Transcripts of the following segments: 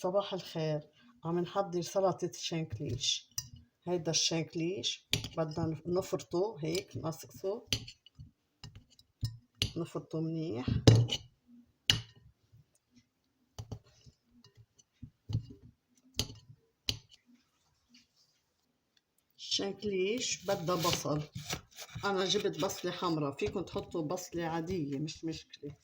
صباح الخير. عم نحضر سلطة الشنكليش. هيدا الشنكليش بدنا نفرطه هيك، نقصقصه نفرطه منيح. الشنكليش بدها بصل. انا جبت بصلة حمرا، فيكم تحطوا بصلة عادية مش مشكلة.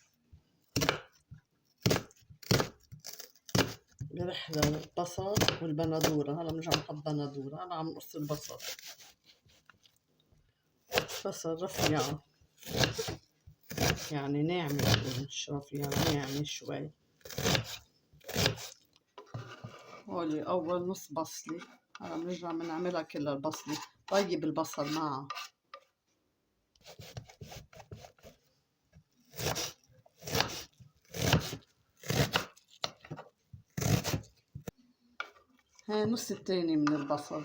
برح للبصل والبندورة. هلا مش عم نحط بندورة، انا عم نقص البصل. بصل رفيعة يعني ناعمة، مش رفيعة، ناعمة شوي. هولي أول نص بصلة. هلا بنرجع بنعملها كلها البصلة. طيب البصل معها. هاي نص التاني من البصل.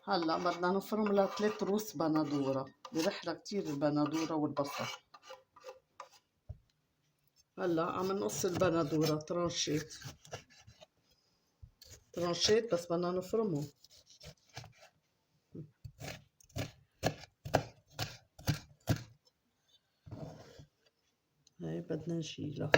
هلا بدنا نفرم لها 3 رؤوس بندورة. برحلة كتير البندورة والبصل. هلا عم نقص البندورة ترانشيت ترانشيت، بس بدنا نفرمه. هاي بدنا نشيلها.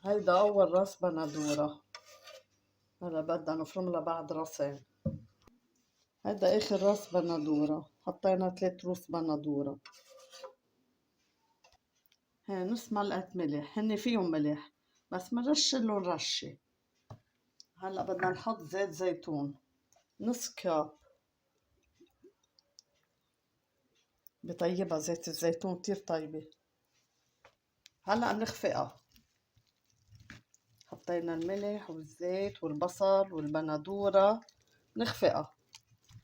هيدا أول راس بندورة. هلا بدنا نفرم لها بعد راسين. هيدا آخر راس بندورة. حطينا 3 رؤوس بندورة. هاي نص ملعقة ملح، هن فيهم ملح بس منرشلن رشة. هلا بدنا نحط زيت زيتون نص كاب. بطيبها زيت الزيتون، كتير طيبة. هلا بنخفقها. حطينا الملح والزيت والبصل والبندورة. نخفقها،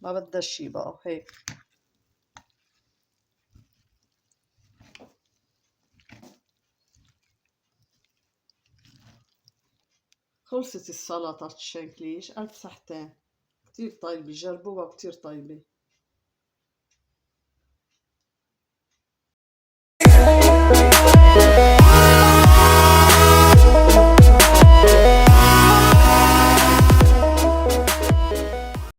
ما بدها شي بقى هيك. خلصت السلطة الشنكليش. ألف صحتين. كتير طيبة، جربوها كتير طيبة.